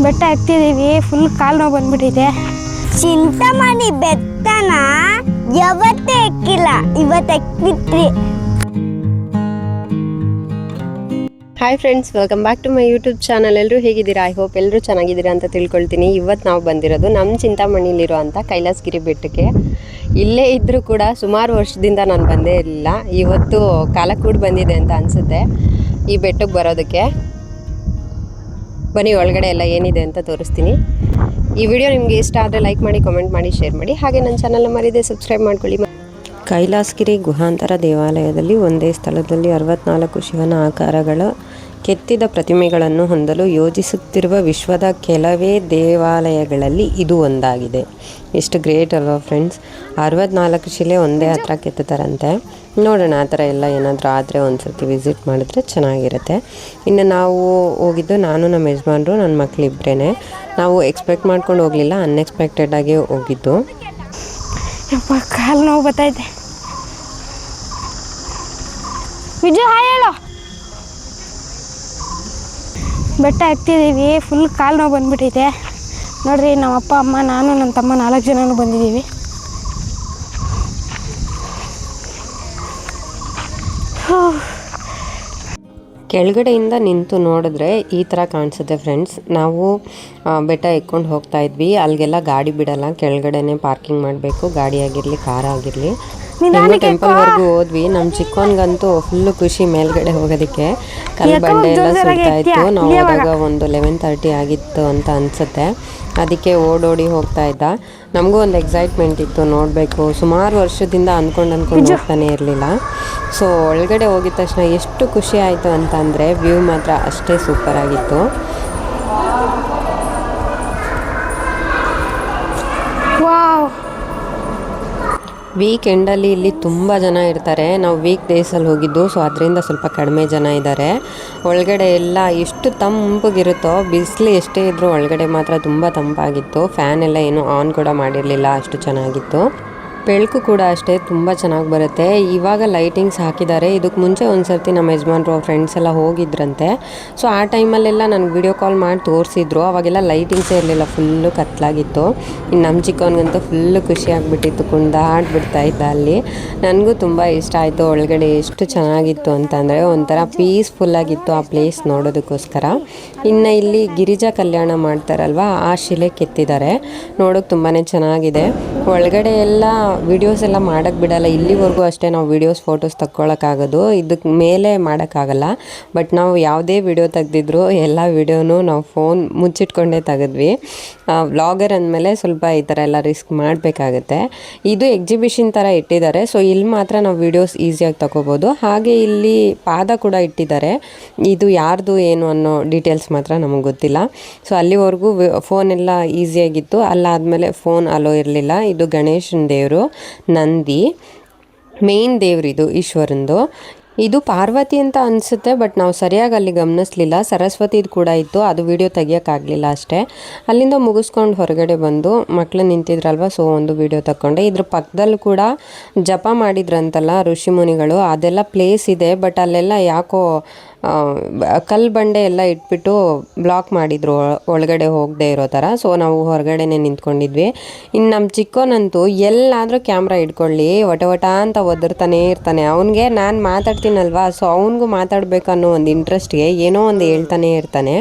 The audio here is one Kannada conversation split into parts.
ಬೆಟ್ಟ ಹತ್ತಿದ್ದೀವಿ. ಫುಲ್ ಕಾಲು ನೋವು ಬಂದ್ಬಿಟ್ಟಿದೆ. ಚಿಂತಾಮಣಿ ಬೆಟ್ಟನ ಯಾವತ್ತೇ ಎಕ್ಕಿಲ್ಲ, ಇವತ್ತು ಎಕ್ಬಿಟ್ರಿ. Hi friends, welcome back to my YouTube channel. ಎಲ್ಲರೂ ಹೇಗಿದ್ದೀರಾ? ಐ ಹೋಪ್ ಎಲ್ಲರೂ ಚೆನ್ನಾಗಿದ್ದೀರಾ ಅಂತ ತಿಳ್ಕೊಳ್ತೀನಿ. ಇವತ್ತು ನಾವು ಬಂದಿರೋದು ನಮ್ಮ ಚಿಂತಾಮಣಿಲಿರೋ ಅಂಥ ಕೈಲಾಸಗಿರಿ ಬೆಟ್ಟಕ್ಕೆ. ಇಲ್ಲೇ ಇದ್ದರೂ ಕೂಡ ಸುಮಾರು ವರ್ಷದಿಂದ ನಾನು ಬಂದೇ ಇರಲಿಲ್ಲ. ಇವತ್ತು ಕಾಲ ಕೂಡ ಬಂದಿದೆ ಅಂತ ಅನಿಸುತ್ತೆ ಈ ಬೆಟ್ಟಕ್ಕೆ ಬರೋದಕ್ಕೆ. ಬನ್ನಿ ಒಳಗಡೆ ಎಲ್ಲ ಏನಿದೆ ಅಂತ ತೋರಿಸ್ತೀನಿ. ಈ ವಿಡಿಯೋ ನಿಮಗೆ ಇಷ್ಟ ಆದರೆ ಲೈಕ್ ಮಾಡಿ, ಕಾಮೆಂಟ್ ಮಾಡಿ, ಶೇರ್ ಮಾಡಿ. ಹಾಗೆ ನನ್ನ ಚಾನಲ್ನ ಮರಿದೆ ಸಬ್ಸ್ಕ್ರೈಬ್ ಮಾಡ್ಕೊಳ್ಳಿ. ಕೈಲಾಸಗಿರಿ ಗುಹಾಂತರ ದೇವಾಲಯದಲ್ಲಿ ಒಂದೇ ಸ್ಥಳದಲ್ಲಿ 64 ಶಿವನ ಆಕಾರಗಳ ಕೆತ್ತಿದ ಪ್ರತಿಮೆಗಳನ್ನು ಹೊಂದಲು ಯೋಜಿಸುತ್ತಿರುವ ವಿಶ್ವದ ಕೆಲವೇ ದೇವಾಲಯಗಳಲ್ಲಿ ಇದು ಒಂದಾಗಿದೆ. ಎಷ್ಟು ಗ್ರೇಟ್ ಅಲ್ವಾ ಫ್ರೆಂಡ್ಸ್? 64 ಶಿಲೆ ಒಂದೇ ಹತ್ರ ಕೆತ್ತುತ್ತಾರಂತೆ. ನೋಡೋಣ, ಆ ಥರ ಎಲ್ಲ ಏನಾದರೂ ಆದರೆ ಒಂದು ಸರ್ತಿ ವಿಸಿಟ್ ಮಾಡಿದ್ರೆ ಚೆನ್ನಾಗಿರುತ್ತೆ. ಇನ್ನು ನಾವು ಹೋಗಿದ್ದು ನಾನು, ನಮ್ಮ ಯಜಮಾನ್ರು, ನನ್ನ ಮಕ್ಕಳಿಬ್ಬರೇ. ನಾವು ಎಕ್ಸ್ಪೆಕ್ಟ್ ಮಾಡ್ಕೊಂಡು ಹೋಗಲಿಲ್ಲ, ಅನ್ಎಕ್ಸ್ಪೆಕ್ಟೆಡಾಗಿ ಹೋಗಿದ್ದು. ಕಾಲು ನೋವು ಬರ್ತೈತೆ. ವಿಜು ಹಾಯ್ ಹೇಳೋ. ಬೆಟ್ಟ ಹತ್ತಿದ್ದೀವಿ. ಫುಲ್ ಕಾಲು ನೋವು ಬಂದ್ಬಿಟ್ಟಿದೆ. ನೋಡ್ರಿ, ನಮ್ಮ ಅಪ್ಪ, ಅಮ್ಮ, ನಾನು, ನನ್ನ ತಮ್ಮ 4 ಜನನೂ ಬಂದಿದ್ದೀವಿ. ಕೆಳಗಡೆಯಿಂದ ನಿಂತು ನೋಡಿದ್ರೆ ಈ ಥರ ಕಾಣಿಸುತ್ತೆ ಫ್ರೆಂಡ್ಸ್. ನಾವು ಬೆಟ್ಟ ಎಕ್ಕೊಂಡು ಹೋಗ್ತಾ ಇದ್ವಿ. ಅಲ್ಲಿಗೆಲ್ಲ ಗಾಡಿ ಬಿಡಲ್ಲ, ಕೆಳಗಡೆನೇ ಪಾರ್ಕಿಂಗ್ ಮಾಡಬೇಕು, ಗಾಡಿ ಆಗಿರಲಿ, ಕಾರ್ ಆಗಿರಲಿ. ಟೆಂಪಲ್ವರೆಗೂ ಹೋದ್ವಿ. ನಮ್ಮ ಚಿಕ್ಕವನಿಗಂತೂ ಫುಲ್ಲು ಖುಷಿ ಮೇಲ್ಗಡೆ ಹೋಗೋದಕ್ಕೆ. ಕಲ್ಲು ಬಂಡೆ ಎಲ್ಲ ಸುಡ್ತಾ ಇತ್ತು. ನಾವು ಹೋದಾಗ ಒಂದು 11:30 ಆಗಿತ್ತು ಅಂತ ಅನಿಸುತ್ತೆ. ಅದಕ್ಕೆ ಓಡೋಡಿ ಹೋಗ್ತಾ ಇದ್ದ. ನಮಗೂ ಒಂದು ಎಕ್ಸೈಟ್ಮೆಂಟ್ ಇತ್ತು, ನೋಡಬೇಕು. ಸುಮಾರು ವರ್ಷದಿಂದ ಅಂದ್ಕೊಂಡು ಹೋಗ್ತಾನೆ ಇರಲಿಲ್ಲ. ಸೊ ಒಳಗಡೆ ಹೋಗಿದ ತಕ್ಷಣ ಎಷ್ಟು ಖುಷಿ ಆಯಿತು ಅಂತಂದರೆ ವ್ಯೂ ಮಾತ್ರ ಅಷ್ಟೇ ಸೂಪರ್ ಆಗಿತ್ತು. ವೀಕೆಂಡಲ್ಲಿ ಇಲ್ಲಿ ತುಂಬ ಜನ ಇರ್ತಾರೆ. ನಾವು ವೀಕ್ ಡೇಸಲ್ಲಿ ಹೋಗಿದ್ದು, ಸೊ ಅದರಿಂದ ಸ್ವಲ್ಪ ಕಡಿಮೆ ಜನ ಇದ್ದಾರೆ. ಒಳಗಡೆ ಎಲ್ಲ ಎಷ್ಟು ತಂಪಗಿರುತ್ತೋ, ಬಿಸಿಲು ಎಷ್ಟೇ ಇದ್ದರೂ ಒಳಗಡೆ ಮಾತ್ರ ತುಂಬ ತಂಪಾಗಿತ್ತು. ಫ್ಯಾನ್ ಎಲ್ಲ ಏನೂ ಆನ್ ಕೂಡ ಮಾಡಿರಲಿಲ್ಲ, ಅಷ್ಟು ಚೆನ್ನಾಗಿತ್ತು. ಬೆಳಕು ಕೂಡ ಅಷ್ಟೇ ತುಂಬ ಚೆನ್ನಾಗಿ ಬರುತ್ತೆ. ಇವಾಗ ಲೈಟಿಂಗ್ಸ್ ಹಾಕಿದ್ದಾರೆ. ಇದಕ್ಕೆ ಮುಂಚೆ ಒಂದು ಸರ್ತಿ ನಮ್ಮ ಯಜಮಾನ್ರು ಅವ್ರ ಫ್ರೆಂಡ್ಸ್ ಎಲ್ಲ ಹೋಗಿದ್ರಂತೆ. ಸೊ ಆ ಟೈಮಲ್ಲೆಲ್ಲ ನನಗೆ ವಿಡಿಯೋ ಕಾಲ್ ಮಾಡಿ ತೋರಿಸಿದ್ರು. ಅವಾಗೆಲ್ಲ ಲೈಟಿಂಗ್ಸೇ ಇರಲಿಲ್ಲ, ಫುಲ್ಲು ಕತ್ಲಾಗಿತ್ತು. ಇನ್ನು ನಮ್ಮ ಚಿಕ್ಕವನಿಗಂತೂ ಫುಲ್ಲು ಖುಷಿ ಆಗಿಬಿಟ್ಟಿತ್ತು, ಕುಣಿದಾಡ್ಬಿಡ್ತಾ ಇದ್ದ ಅಲ್ಲಿ. ನನಗೂ ತುಂಬ ಇಷ್ಟ ಆಯಿತು. ಒಳಗಡೆ ಎಷ್ಟು ಚೆನ್ನಾಗಿತ್ತು ಅಂತಂದರೆ ಒಂಥರ ಪೀಸ್ಫುಲ್ಲಾಗಿತ್ತು ಆ ಪ್ಲೇಸ್ ನೋಡೋದಕ್ಕೋಸ್ಕರ. ಇನ್ನು ಇಲ್ಲಿ ಗಿರಿಜಾ ಕಲ್ಯಾಣ ಮಾಡ್ತಾರಲ್ವ, ಆ ಶಿಲೆ ಕೆತ್ತಿದ್ದಾರೆ. ನೋಡೋಕೆ ತುಂಬಾ ಚೆನ್ನಾಗಿದೆ. ಒಳಗಡೆ ಎಲ್ಲ ವಿಡಿಯೋಸ್ ಎಲ್ಲ ಮಾಡೋಕ್ಕೆ ಬಿಡಲ್ಲ. ಇಲ್ಲಿವರೆಗೂ ಅಷ್ಟೇ ನಾವು ವಿಡಿಯೋಸ್, ಫೋಟೋಸ್ ತಕ್ಕೊಳ್ಳೋಕ್ಕಾಗೋದು, ಇದಕ್ಕೆ ಮೇಲೆ ಮಾಡೋಕ್ಕಾಗಲ್ಲ. ಬಟ್ ನಾವು ಯಾವುದೇ ವಿಡಿಯೋ ತೆಗೆದಿದ್ರು ಎಲ್ಲ ವಿಡಿಯೋನೂ ನಾವು ಫೋನ್ ಮುಚ್ಚಿಟ್ಕೊಂಡೇ ತೆಗೆದ್ವಿ. ವ್ಲಾಗರ್ ಅಂದಮೇಲೆ ಸ್ವಲ್ಪ ಈ ಥರ ಎಲ್ಲ ರಿಸ್ಕ್ ಮಾಡಬೇಕಾಗತ್ತೆ. ಇದು ಎಕ್ಸಿಬಿಷನ್ ಥರ ಇಟ್ಟಿದ್ದಾರೆ. ಸೊ ಇಲ್ಲಿ ಮಾತ್ರ ನಾವು ವಿಡಿಯೋಸ್ ಈಸಿಯಾಗಿ ತಗೋಬೋದು. ಹಾಗೆ ಇಲ್ಲಿ ಪಾದ ಕೂಡ ಇಟ್ಟಿದ್ದಾರೆ. ಇದು ಯಾರ್ದು ಏನು ಅನ್ನೋ ಡೀಟೇಲ್ಸ್ ಮಾತ್ರ ನಮಗೆ ಗೊತ್ತಿಲ್ಲ. ಸೊ ಅಲ್ಲಿವರೆಗೂ ಫೋನೆಲ್ಲ ಈಸಿಯಾಗಿತ್ತು. ಅಲ್ಲಾದಮೇಲೆ ಫೋನ್ ಅಲೋ ಇರಲಿಲ್ಲ. ಇದು ಗಣೇಶನ ದೇವರು, ನಂದಿ ಮೇನ್ ದೇವ್ರಿದು, ಈಶ್ವರಂದು. ಇದು ಪಾರ್ವತಿ ಅಂತ ಅನಿಸುತ್ತೆ, ಬಟ್ ನಾವು ಸರಿಯಾಗಿ ಅಲ್ಲಿ ಗಮನಿಸಲಿಲ್ಲ. ಸರಸ್ವತಿದು ಕೂಡ ಇತ್ತು, ಅದು ವಿಡಿಯೋ ತೆಗಿಯೋಕ್ಕಾಗಲಿಲ್ಲ ಅಷ್ಟೇ. ಅಲ್ಲಿಂದ ಮುಗಿಸ್ಕೊಂಡು ಹೊರಗಡೆ ಬಂದು ಮಕ್ಕಳು ನಿಂತಿದ್ರಲ್ವ, ಸೊ ಒಂದು ವಿಡಿಯೋ ತಗೊಂಡೆ. ಇದ್ರ ಪಕ್ಕದಲ್ಲೂ ಕೂಡ ಜಪ ಮಾಡಿದ್ರಂತಲ್ಲ ಋಷಿ ಮುನಿಗಳು, ಅದೆಲ್ಲ ಪ್ಲೇಸ್ ಇದೆ. ಬಟ್ ಅಲ್ಲೆಲ್ಲ ಯಾಕೋ ಕಲ್ಲು ಬಂಡೆ ಎಲ್ಲ ಇಟ್ಬಿಟ್ಟು ಬ್ಲಾಕ್ ಮಾಡಿದ್ರು, ಒಳಗಡೆ ಹೋಗದೆ ಇರೋ ಥರ. ಸೊ ನಾವು ಹೊರಗಡೆನೇ ನಿಂತ್ಕೊಂಡಿದ್ವಿ. ಇನ್ನು ನಮ್ಮ ಚಿಕ್ಕವನಂತೂ ಎಲ್ಲಾದರೂ ಕ್ಯಾಮ್ರಾ ಇಟ್ಕೊಳ್ಳಿ ವಟ ಅಂತ ಒದರ್ತಾನೆ ಇರ್ತಾನೆ. ಅವನಿಗೆ ನಾನು ಮಾತಾಡ್ತೀನಲ್ವಾ, ಸೊ ಅವನಿಗೂ ಮಾತಾಡಬೇಕು ಅನ್ನೋ ಒಂದು ಇಂಟ್ರೆಸ್ಟ್ಗೆ ಏನೋ ಒಂದು ಹೇಳ್ತಾನೆ ಇರ್ತಾನೆ.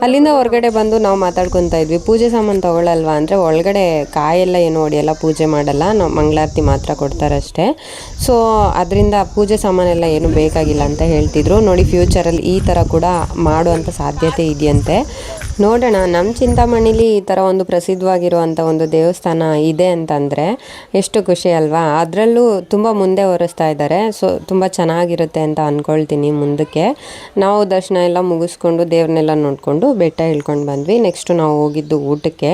ಅಲ್ಲಿಂದ ಹೊರಗಡೆ ಬಂದು ನಾವು ಮಾತಾಡ್ಕೊತಾ ಇದ್ವಿ. ಪೂಜೆ ಸಾಮಾನು ತೊಗೊಳ್ಳಲ್ವಾ ಅಂದರೆ, ಒಳಗಡೆ ಕಾಯೆಲ್ಲ ಏನೋ ಹೊಡೆಯಲ್ಲ, ಪೂಜೆ ಮಾಡಲ್ಲ, ನಾವು ಮಂಗಳಾರತಿ ಮಾತ್ರ ಕೊಡ್ತಾರಷ್ಟೇ. ಸೊ ಅದರಿಂದ ಪೂಜೆ ಸಾಮಾನೆಲ್ಲ ಏನು ಬೇಕಾಗಿಲ್ಲ ಅಂತ ಹೇಳ್ತಿದ್ರು. ನೋಡಿ, ಫ್ಯೂಚರಲ್ಲಿ ಈ ಥರ ಕೂಡ ಮಾಡುವಂಥ ಸಾಧ್ಯತೆ ಇದೆಯಂತೆ. ನೋಡೋಣ. ನಮ್ಮ ಚಿಂತಾಮಣಿಲಿ ಈ ಥರ ಒಂದು ಪ್ರಸಿದ್ಧವಾಗಿರುವಂಥ ಒಂದು ದೇವಸ್ಥಾನ ಇದೆ ಅಂತಂದರೆ ಎಷ್ಟು ಖುಷಿ ಅಲ್ವಾ? ಅದರಲ್ಲೂ ತುಂಬ ಮುಂದೆ ಹೊರಿಸ್ತಾ ಇದ್ದಾರೆ. ಸೊ ತುಂಬ ಚೆನ್ನಾಗಿರುತ್ತೆ ಅಂತ ಅಂದ್ಕೊಳ್ತೀನಿ ಮುಂದಕ್ಕೆ. ನಾವು ದರ್ಶನ ಎಲ್ಲ ಮುಗಿಸ್ಕೊಂಡು ದೇವ್ರನ್ನೆಲ್ಲ ನೋಡಿಕೊಂಡು ಬೆಟ್ಟ ಇಳ್ಕೊಂಡು ಬಂದ್ವಿ. ನೆಕ್ಸ್ಟು ನಾವು ಹೋಗಿದ್ದು ಊಟಕ್ಕೆ.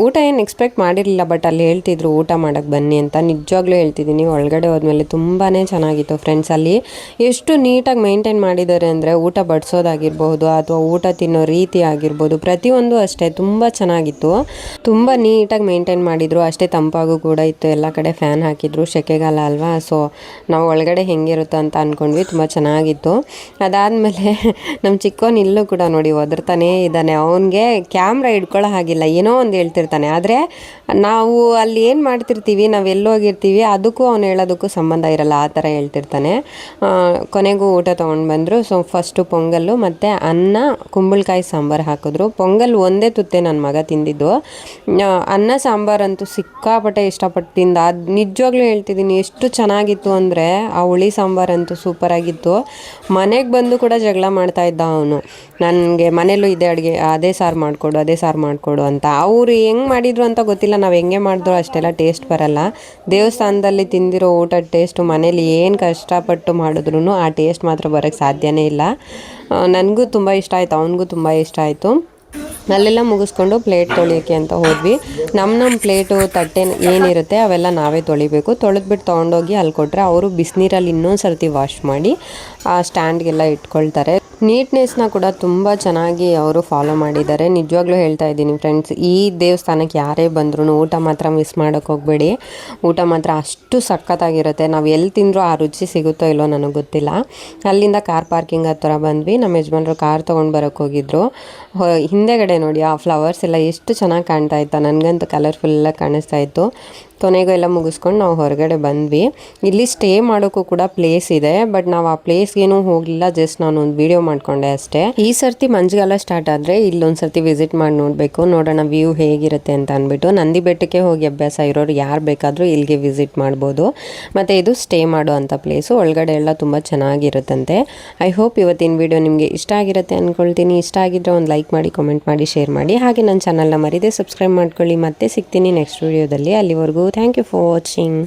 ಊಟ ಏನು ಎಕ್ಸ್ಪೆಕ್ಟ್ ಮಾಡಿರಲಿಲ್ಲ, ಬಟ್ ಅಲ್ಲಿ ಹೇಳ್ತಿದ್ರು ಊಟ ಮಾಡೋಕ್ಕೆ ಬನ್ನಿ ಅಂತ. ನಿಜವಾಗ್ಲೂ ಹೇಳ್ತಿದ್ದೀನಿ, ಒಳಗಡೆ ಹೋದ್ಮೇಲೆ ತುಂಬಾ ಚೆನ್ನಾಗಿತ್ತು ಫ್ರೆಂಡ್ಸ್. ಅಲ್ಲಿ ಎಷ್ಟು ನೀಟಾಗಿ ಮೇಂಟೈನ್ ಮಾಡಿದ್ದಾರೆ ಅಂದರೆ, ಊಟ ಬಡಿಸೋದಾಗಿರ್ಬಹುದು ಅಥವಾ ಊಟ ತಿನ್ನೋ ರೀತಿ ಆಗಿರ್ಬೋದು, ಪ್ರತಿಯೊಂದು ಅಷ್ಟೇ ತುಂಬ ಚೆನ್ನಾಗಿತ್ತು. ತುಂಬ ನೀಟಾಗಿ ಮೇಂಟೈನ್ ಮಾಡಿದರು, ಅಷ್ಟೇ ತಂಪಾಗೂ ಕೂಡ ಇತ್ತು. ಎಲ್ಲ ಕಡೆ ಫ್ಯಾನ್ ಹಾಕಿದ್ರು, ಸೆಕೆಗಾಲ ಅಲ್ವಾ, ಸೊ ನಾವು ಒಳಗಡೆ ಹೆಂಗಿರುತ್ತೋ ಅಂತ ಅಂದ್ಕೊಂಡ್ವಿ. ತುಂಬ ಚೆನ್ನಾಗಿತ್ತು. ಅದಾದಮೇಲೆ ನಮ್ಮ ಚಿಕ್ಕವನು ಇಲ್ಲೂ ಕೂಡ ನೋಡಿ ಒದರ್ತಾನೇ ಇದ್ದಾನೆ. ಅವನಿಗೆ ಕ್ಯಾಮ್ರಾ ಹಿಡ್ಕೊಳ್ಳೋ ಹಾಗಿಲ್ಲ, ಏನೋ ಒಂದು ಹೇಳ್ತಿರ್ತಾನೆ. ಆದರೆ ನಾವು ಅಲ್ಲಿ ಏನು ಮಾಡ್ತಿರ್ತೀವಿ, ನಾವು ಎಲ್ಲೋಗಿರ್ತೀವಿ ಅದಕ್ಕೂ ಅವ್ನು ಹೇಳೋದಕ್ಕೂ ಸಂಬಂಧ ಇರಲ್ಲ, ಆ ಥರ ಹೇಳ್ತಿರ್ತಾನೆ. ಕೊನೆಗೂ ಊಟ ತೊಗೊಂಡು ಬಂದರು. ಸೊ ಫಸ್ಟು ಪೊಂಗಲ್ಲು ಮತ್ತು ಅನ್ನ, ಕುಂಬಳಕಾಯಿ ಸಾಂಬಾರು ಹಾಕಿದ್ರು. ಪೊಂಗಲ್ ಒಂದೇ ತುತ್ತೆ ನನ್ನ ಮಗ ತಿಂದಿದ್ದು. ಅನ್ನ ಸಾಂಬಾರಂತೂ ಸಿಕ್ಕಾಪಟ್ಟೆ ಇಷ್ಟಪಟ್ಟು ತಿಂದ. ಅದು ನಿಜವಾಗ್ಲೂ ಹೇಳ್ತಿದ್ದೀನಿ, ಎಷ್ಟು ಚೆನ್ನಾಗಿತ್ತು ಅಂದರೆ ಆ ಹುಳಿ ಸಾಂಬಾರಂತೂ ಸೂಪರಾಗಿತ್ತು. ಮನೆಗೆ ಬಂದು ಕೂಡ ಜಗಳ ಮಾಡ್ತಾ ಇದ್ದ ಅವನು, ನನಗೆ ಮನೇಲೂ ಇದೆ ಅಡುಗೆ, ಅದೇ ಸಾರು ಮಾಡಿಕೊಡು ಅಂತ. ಅವರು ಹೆಂಗೆ ಮಾಡಿದರು ಅಂತ ಗೊತ್ತಿಲ್ಲ, ನಾವು ಹೆಂಗೆ ಮಾಡಿದ್ರು ಅಷ್ಟೆಲ್ಲ ಟೇಸ್ಟ್ ಬರಲ್ಲ. ದೇವಸ್ಥಾನದಲ್ಲಿ ತಿಂದಿರೋ ಊಟದ ಟೇಸ್ಟು ಮನೇಲಿ ಏನು ಕಷ್ಟಪಟ್ಟು ಮಾಡಿದ್ರು ಆ ಟೇಸ್ಟ್ ಮಾತ್ರ ಬರೋಕ್ಕೆ ಸಾಧ್ಯನೇ ಇಲ್ಲ. ನನಗೂ ತುಂಬ ಇಷ್ಟ ಆಯಿತು, ಅವನಿಗೂ ತುಂಬ ಇಷ್ಟ ಆಯಿತು. ಅಲ್ಲೆಲ್ಲ ಮುಗಿಸ್ಕೊಂಡು ಪ್ಲೇಟ್ ತೊಳಿಯೋಕ್ಕೆ ಅಂತ ಹೋದ್ವಿ. ನಮ್ಮ ಪ್ಲೇಟು ತಟ್ಟೆ ಏನಿರುತ್ತೆ ಅವೆಲ್ಲ ನಾವೇ ತೊಳಿಬೇಕು. ತೊಳೆದ್ಬಿಟ್ಟು ತೊಗೊಂಡೋಗಿ ಅಲ್ಲಿ ಕೊಟ್ಟರೆ ಅವರು ಬಿಸಿನೀರಲ್ಲಿ ಇನ್ನೊಂದು ಸರ್ತಿ ವಾಶ್ ಮಾಡಿ ಆ ಸ್ಟ್ಯಾಂಡ್ಗೆಲ್ಲ ಇಟ್ಕೊಳ್ತಾರೆ. ನೀಟ್ನೆಸ್ನ ಕೂಡ ತುಂಬ ಚೆನ್ನಾಗಿ ಅವರು ಫಾಲೋ ಮಾಡಿದ್ದಾರೆ. ನಿಜವಾಗ್ಲೂ ಹೇಳ್ತಾ ಇದ್ದೀನಿ ಫ್ರೆಂಡ್ಸ್, ಈ ದೇವಸ್ಥಾನಕ್ಕೆ ಯಾರೇ ಬಂದ್ರೂ ಊಟ ಮಾತ್ರ ಮಿಸ್ ಮಾಡೋಕ್ಕೆ ಹೋಗಬೇಡಿ. ಊಟ ಮಾತ್ರ ಅಷ್ಟು ಸಖತ್ತಾಗಿರುತ್ತೆ. ನಾವು ಎಲ್ಲಿ ತಿಂದರೂ ಆ ರುಚಿ ಸಿಗುತ್ತೋ ಇಲ್ಲೋ ನನಗೆ ಗೊತ್ತಿಲ್ಲ. ಅಲ್ಲಿಂದ ಕಾರ್ ಪಾರ್ಕಿಂಗ್ ಹತ್ರ ಬಂದ್ವಿ. ನಮ್ಮ ಯಜಮಾನ್ರು ಕಾರ್ ತೊಗೊಂಡು ಬರೋಕ್ಕೆ ಹೋಗಿದ್ರು. ಹಿಂದೆಗಡೆ ನೋಡಿ ಆ ಫ್ಲವರ್ಸ್ ಎಲ್ಲ ಎಷ್ಟು ಚೆನ್ನಾಗಿ ಕಾಣ್ತಾ ಇತ್ತು, ನನಗಂತೂ ಕಲರ್ಫುಲ್ಲಾಗಿ ಕಾಣಿಸ್ತಾ ಇತ್ತು. ಕೊನೆಗೂ ಎಲ್ಲ ಮುಗಿಸ್ಕೊಂಡು ನಾವು ಹೊರಗಡೆ ಬಂದ್ವಿ. ಇಲ್ಲಿ ಸ್ಟೇ ಮಾಡೋಕ್ಕೂ ಕೂಡ ಪ್ಲೇಸ್ ಇದೆ, ಬಟ್ ನಾವು ಆ ಪ್ಲೇಸ್ಗೇನೂ ಹೋಗಲಿಲ್ಲ, ಜಸ್ಟ್ ನಾನು ಒಂದು ವಿಡಿಯೋ ಮಾಡಿಕೊಂಡೆ ಅಷ್ಟೇ. ಈ ಸರ್ತಿ ಮಂಜುಗಾಲ ಸ್ಟಾರ್ಟ್ ಆದರೆ ಇಲ್ಲೊಂದು ಸರ್ತಿ ವಿಸಿಟ್ ಮಾಡಿ ನೋಡಬೇಕು, ನೋಡೋಣ ವ್ಯೂ ಹೇಗಿರುತ್ತೆ ಅಂತ ಅಂದ್ಬಿಟ್ಟು. ನಂದಿ ಬೆಟ್ಟಕ್ಕೆ ಹೋಗಿ ಅಭ್ಯಾಸ ಇರೋರು ಯಾರು ಬೇಕಾದರೂ ಇಲ್ಲಿಗೆ ವಿಸಿಟ್ ಮಾಡ್ಬೋದು. ಮತ್ತು ಇದು ಸ್ಟೇ ಮಾಡೋ ಅಂಥ ಪ್ಲೇಸು, ಒಳಗಡೆ ಎಲ್ಲ ತುಂಬ ಚೆನ್ನಾಗಿರುತ್ತಂತೆ. ಐ ಹೋಪ್ ಇವತ್ತಿನ ವಿಡಿಯೋ ನಿಮಗೆ ಇಷ್ಟ ಆಗಿರುತ್ತೆ ಅಂದ್ಕೊಳ್ತೀನಿ. ಇಷ್ಟ ಆಗಿದ್ದರೆ ಒಂದು ಲೈಕ್ ಮಾಡಿ, ಕಾಮೆಂಟ್ ಮಾಡಿ, ಶೇರ್ ಮಾಡಿ. ಹಾಗೆ ನನ್ನ ಚಾನಲ್ನ ಮರೀದೆ ಸಬ್ಸ್ಕ್ರೈಬ್ ಮಾಡ್ಕೊಳ್ಳಿ. ಮತ್ತೆ ಸಿಗ್ತೀನಿ ನೆಕ್ಸ್ಟ್ ವಿಡಿಯೋದಲ್ಲಿ. ಅಲ್ಲಿವರೆಗೂ ಥ್ಯಾಂಕ್ ಯು ಫಾರ್ ವಾಚಿಂಗ್.